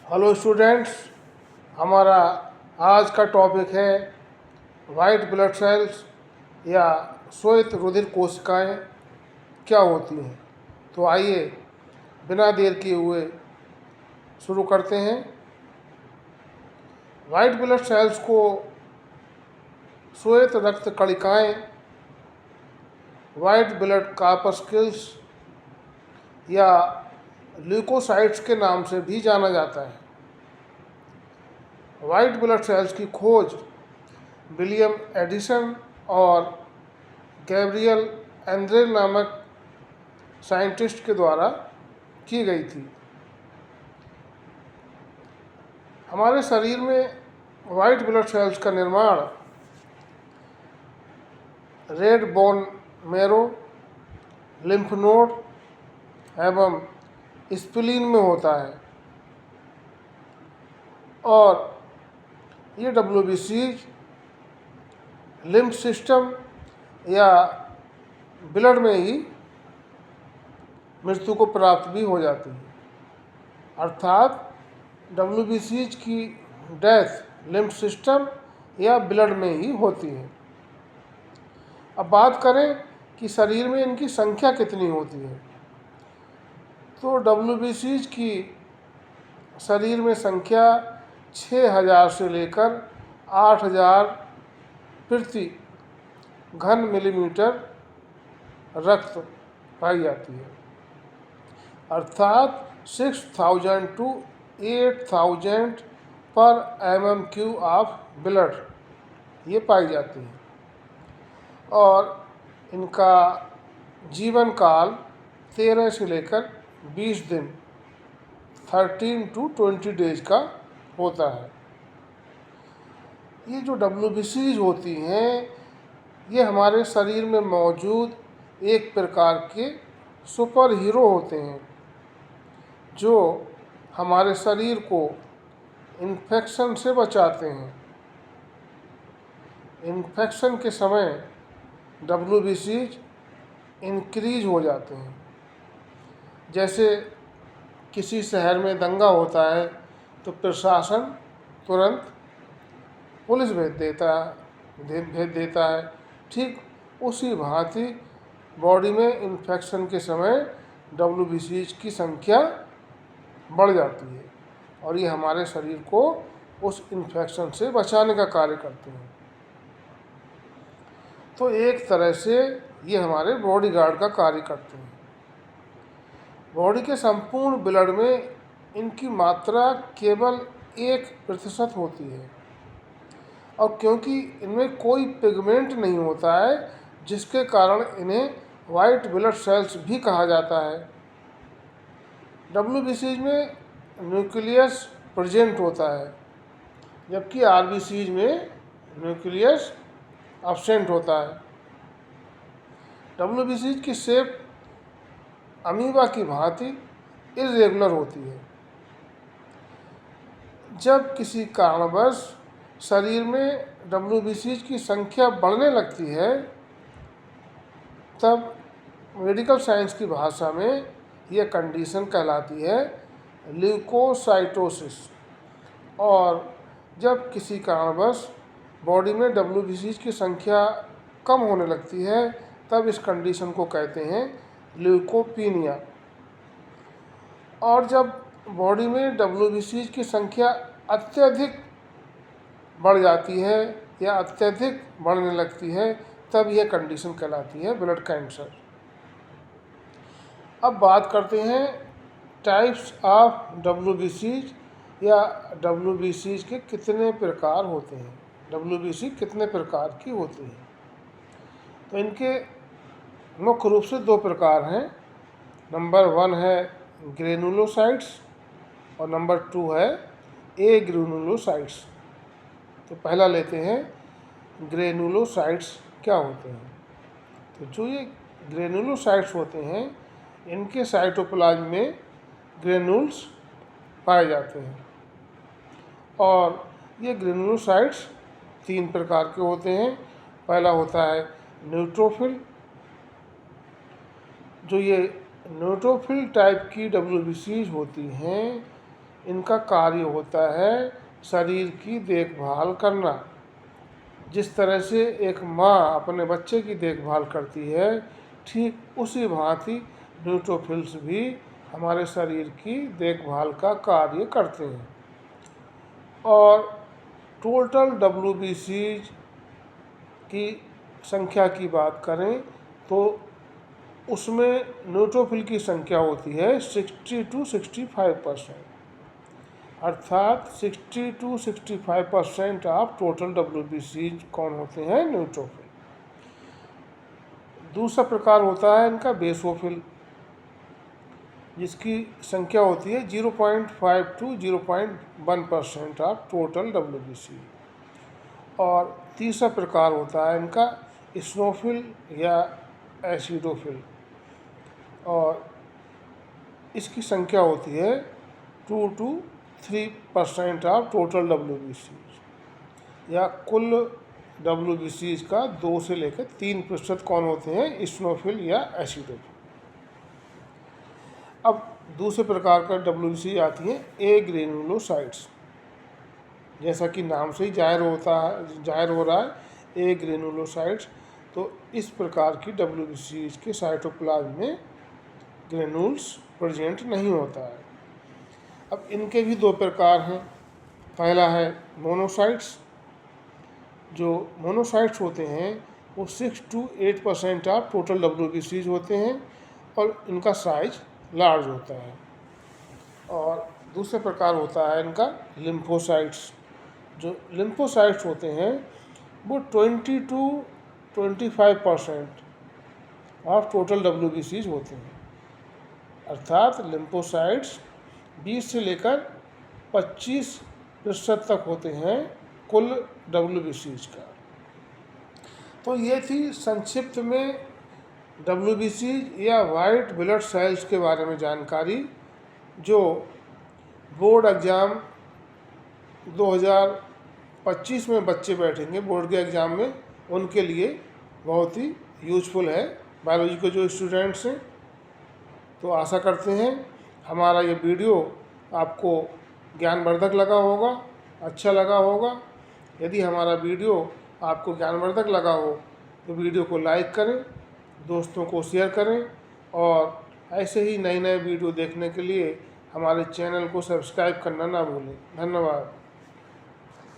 Hello students, हमारा आज का टॉपिक है वाइट ब्लड सेल्स या श्वेत रुधिर कोशिकाएं क्या होती हैं। तो आइए बिना देर किए हुए शुरू करते हैं। वाइट ब्लड सेल्स को श्वेत रक्त कणिकाएं, वाइट ब्लड कॉर्पस्कल्स या ल्यूकोसाइट्स के नाम से भी जाना जाता है। वाइट ब्लड सेल्स की खोज विलियम एडिसन और गैब्रियल एंड्रेल नामक साइंटिस्ट के द्वारा की गई थी। हमारे शरीर में वाइट ब्लड सेल्स का निर्माण red bone marrow, lymph node एवं स्प्लीन में होता है और ये WBCs लिम्फ सिस्टम या ब्लड में ही मृत्यु को प्राप्त भी हो जाती है, अर्थात WBCs की डेथ लिम्फ सिस्टम या ब्लड में ही होती है। अब बात करें कि शरीर में इनकी संख्या कितनी होती है, तो WBCs की शरीर में संख्या 6000 से लेकर 8000 प्रति घन मिलीमीटर रक्त पाई जाती है, अर्थात 6000 to 8000 पर mm³ ऑफ ब्लड ये पाई जाती है और इनका जीवन काल 13 से लेकर 20 दिन 13 to 20 डेज का होता है। ये जो WBCs होती हैं ये हमारे शरीर में मौजूद एक प्रकार के सुपर हीरो होते हैं जो हमारे शरीर को इन्फेक्शन से बचाते हैं। इन्फेक्शन के समय WBCs इंक्रीज हो जाते हैं। जैसे किसी शहर में दंगा होता है तो प्रशासन तुरंत पुलिस भेज देता है। ठीक उसी भांति बॉडी में इन्फेक्शन के समय WBCs की संख्या बढ़ जाती है और ये हमारे शरीर को उस इन्फेक्शन से बचाने का कार्य करते हैं। तो एक तरह से ये हमारे बॉडी गार्ड का कार्य करते हैं। बॉडी के संपूर्ण ब्लड में इनकी मात्रा केवल 1% होती है और क्योंकि इनमें कोई पिगमेंट नहीं होता है जिसके कारण इन्हें वाइट ब्लड सेल्स भी कहा जाता है। WBCs में न्यूक्लियस प्रेजेंट होता है जबकि RBCs में न्यूक्लियस एब्सेंट होता है। WBCs की शेप अमीबा की भांति इर्रेगुलर होती है। जब किसी कारणवश शरीर में WBCs की संख्या बढ़ने लगती है तब मेडिकल साइंस की भाषा में यह कंडीशन कहलाती है ल्यूकोसाइटोसिस, और जब किसी कारणवश बॉडी में WBCs की संख्या कम होने लगती है तब इस कंडीशन को कहते हैं ल्यूकोपीनिया। और जब बॉडी में WBCs की संख्या अत्यधिक बढ़ जाती है या अत्यधिक बढ़ने लगती है तब यह कंडीशन कहलाती है ब्लड कैंसर। अब बात करते हैं टाइप्स ऑफ WBCs या WBCs के कितने प्रकार होते हैं, WBC कितने प्रकार की होती है। तो इनके मुख्य रूप से 2 प्रकार हैं। नंबर 1 है ग्रेनुलोसाइट्स और नंबर 2 है एग्रेनुलोसाइट्स। तो पहला लेते हैं ग्रेनुलोसाइट्स क्या होते हैं। तो जो ये ग्रेनुलोसाइट्स होते हैं इनके साइटोप्लाज्म में ग्रेनुल्स पाए जाते हैं और ये ग्रेनुलोसाइट्स 3 प्रकार के होते हैं। पहला होता है न्यूट्रोफिल। जो ये न्यूट्रोफिल टाइप की WBCs होती हैं इनका कार्य होता है शरीर की देखभाल करना। जिस तरह से एक माँ अपने बच्चे की देखभाल करती है, ठीक उसी भांति न्यूट्रोफिल्स भी हमारे शरीर की देखभाल का कार्य करते हैं। और टोटल WBCs की संख्या की बात करें तो उसमें न्यूट्रोफिल की संख्या होती है 60 to 65%, अर्थात 60 to 65% ऑफ टोटल WBCs कौन होते हैं? न्यूट्रोफिल। दूसरा प्रकार होता है इनका बेसोफिल, जिसकी संख्या होती है 0.5 to 0.1% ऑफ टोटल WBC। और तीसरा प्रकार होता है इनका स्नोफिल या एसिडोफिल, और इसकी संख्या होती है 2 to 3% ऑफ टोटल WBC, या कुल WBCs का 2 से लेकर 3% कौन होते हैं? स्नोफिल या एसिडोफिल। अब दूसरे प्रकार का WBC आती है ए ग्रेनुलोसाइट्स, जैसा कि नाम से ही जाहिर हो रहा है ए ग्रेनुलोसाइट्स। तो इस प्रकार की WBCs के साइटोप्लाज्म में ग्रेनुल्स प्रेजेंट नहीं होता है। अब इनके भी 2 प्रकार हैं। पहला है मोनोसाइट्स। जो मोनोसाइट्स होते हैं वो 6 to 8% ऑफ टोटल WBCs होते हैं और इनका साइज लार्ज होता है। और दूसरा प्रकार होता है इनका लिम्फोसाइट्स। जो लिम्फोसाइट्स होते हैं वो 20 to 25% ऑफ टोटल WBCs होते हैं, अर्थात लिम्फोसाइट्स 20 से लेकर 25% तक होते हैं कुल WBCs का। तो ये थी संक्षिप्त में WBCs या वाइट ब्लड सेल्स के बारे में जानकारी, जो बोर्ड एग्ज़ाम 2025 में बच्चे बैठेंगे बोर्ड के एग्ज़ाम में, उनके लिए बहुत ही यूजफुल है बायोलॉजी के जो स्टूडेंट्स हैं। तो आशा करते हैं हमारा ये वीडियो आपको ज्ञानवर्धक लगा होगा, अच्छा लगा होगा। यदि हमारा वीडियो आपको ज्ञानवर्धक लगा हो तो वीडियो को लाइक करें, दोस्तों को शेयर करें, और ऐसे ही नए नए वीडियो देखने के लिए हमारे चैनल को सब्सक्राइब करना ना भूलें। धन्यवाद।